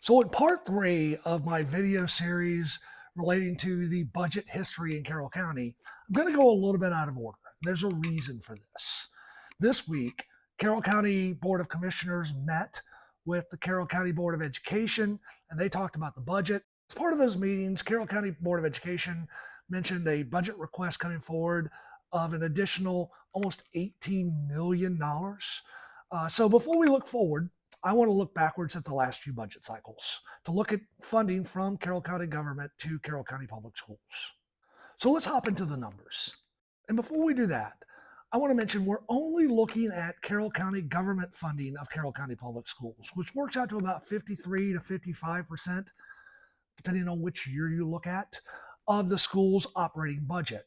So in part three of my video series relating to the budget history in Carroll County, I'm going to go a little bit out of order. There's a reason for this. This week, Carroll County Board of Commissioners met with the Carroll County Board of Education, and they talked about the budget. As part of those meetings, Carroll County Board of Education mentioned a budget request coming forward of an additional almost $18 million. So before we look forward, I want to look backwards at the last few budget cycles to look at funding from Carroll County government to Carroll County Public Schools. So let's hop into the numbers. And before we do that, I want to mention we're only looking at Carroll County government funding of Carroll County Public Schools, which works out to about 53 to 55%, depending on which year you look at, of the school's operating budget.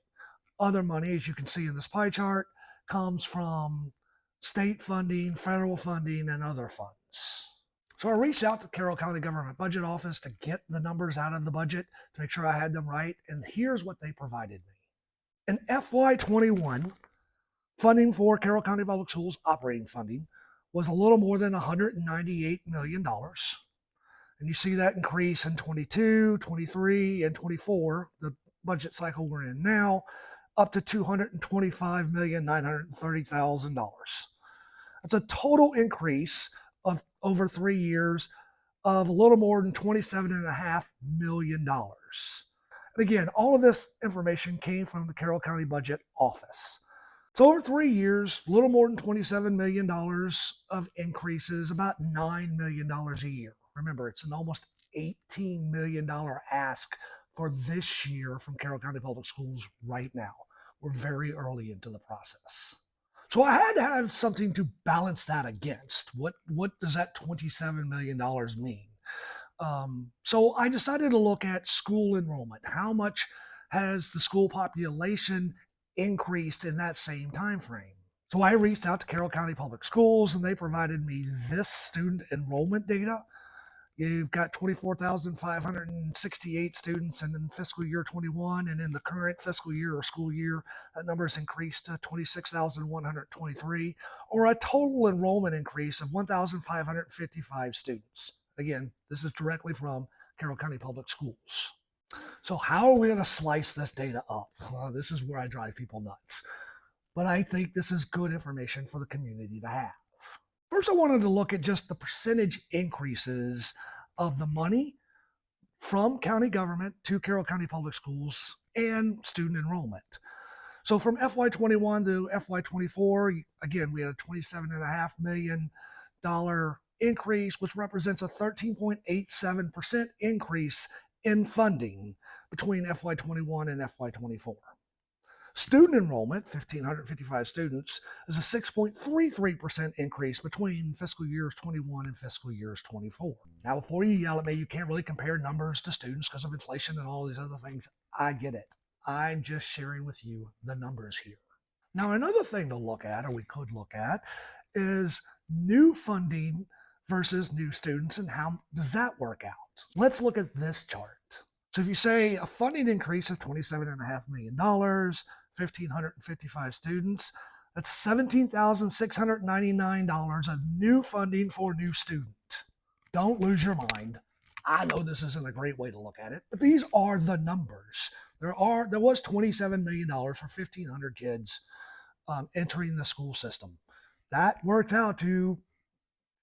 Other money, as you can see in this pie chart, comes from state funding, federal funding, and other funds. So I reached out to Carroll County Government Budget Office to get the numbers out of the budget to make sure I had them right, and here's what they provided me. In FY21, funding for Carroll County Public Schools operating funding was a little more than $198 million. And you see that increase in 22, 23, and 24, the budget cycle we're in now, up to $225,930,000. That's a total increase of over 3 years of a little more than $27.5 million. And again, all of this information came from the Carroll County Budget Office. So over 3 years, a little more than $27 million of increases, about $9 million a year. Remember, it's an almost $18 million ask for this year from Carroll County Public Schools right now. We're very early into the process. So I had to have something to balance that against. What does that $27 million mean? So I decided to look at school enrollment. How much has the school population increased in that same time frame? So I reached out to Carroll County Public Schools, and they provided me this student enrollment data. You've got 24,568 students in fiscal year 21, and in the current fiscal year or school year, that number has increased to 26,123, or a total enrollment increase of 1,555 students. Again, this is directly from Carroll County Public Schools. So how are we going to slice this data up? This is where I drive people nuts. But I think this is good information for the community to have. First, I wanted to look at just the percentage increases of the money from county government to Carroll County Public Schools and student enrollment. So from FY21 to FY24, again, we had a $27.5 million increase, which represents a 13.87% increase in funding between FY21 and FY24. Student enrollment, 1,555 students, is a 6.33% increase between fiscal years 21 and fiscal years 24. Now, before you yell at me, you can't really compare numbers to students because of inflation and all these other things. I get it. I'm just sharing with you the numbers here. Now, another thing to look at, or we could look at, is new funding versus new students and how does that work out? Let's look at this chart. So if you say a funding increase of $27.5 million, 1,555 students, that's $17,699 of new funding for new student. Don't lose your mind. I know this isn't a great way to look at it, but these are the numbers. There was $27 million for 1,500 kids entering the school system. That worked out to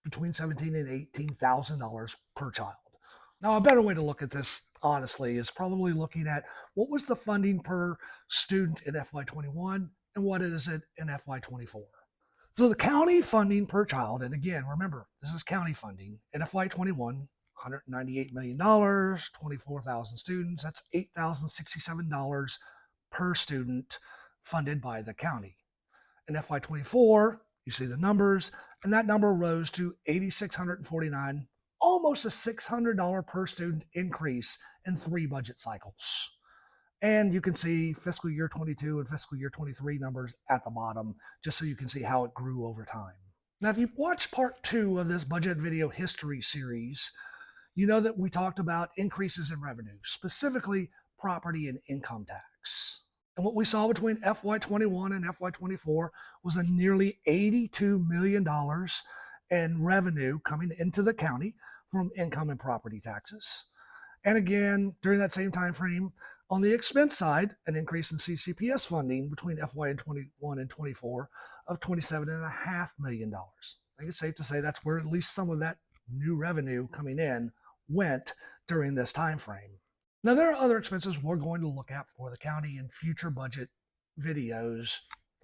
between $17,000 and $18,000 per child. Now, a better way to look at this, honestly, is probably looking at what was the funding per student in FY21 and what is it in FY24. So the county funding per child, and again, remember, this is county funding, in FY21, $198 million, 24,000 students, that's $8,067 per student funded by the county. In FY24, you see the numbers, and that number rose to $8,649, almost a $600 per student increase in 3 budget cycles. And you can see fiscal year 22 and fiscal year 23 numbers at the bottom, just so you can see how it grew over time. Now, if you've watched part 2 of this budget video history series, you know that we talked about increases in revenue, specifically property and income tax. And what we saw between FY21 and FY24 was a nearly $82 million in revenue coming into the county from income and property taxes. And again, during that same time frame, on the expense side, an increase in CCPS funding between FY 21 and 24 of $27.5 million. I think it's safe to say that's where at least some of that new revenue coming in went during this time frame. Now, there are other expenses we're going to look at for the county in future budget videos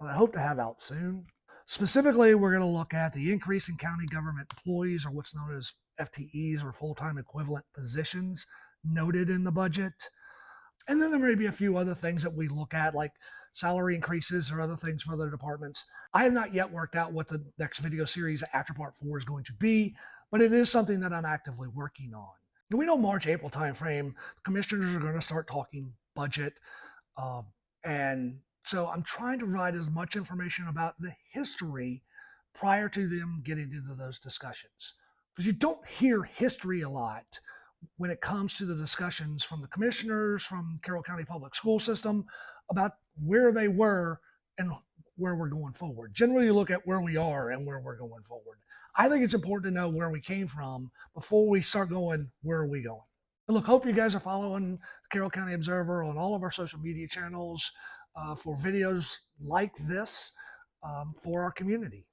that I hope to have out soon. Specifically, we're going to look at the increase in county government employees, or what's known as FTEs, or full-time equivalent positions, noted in the budget. And then there may be a few other things that we look at, like salary increases or other things for other departments. I have not yet worked out what the next video series after part 4 is going to be, but it is something that I'm actively working on. And we know March, April timeframe, commissioners are going to start talking budget. And so I'm trying to provide as much information about the history prior to them getting into those discussions. Because you don't hear history a lot when it comes to the discussions from the commissioners, from Carroll County Public School System, about where they were and where we're going forward. Generally, you look at where we are and where we're going forward. I think it's important to know where we came from before we start going, where are we going? And look, hope you guys are following the Carroll County Observer on all of our social media channels for videos like this for our community.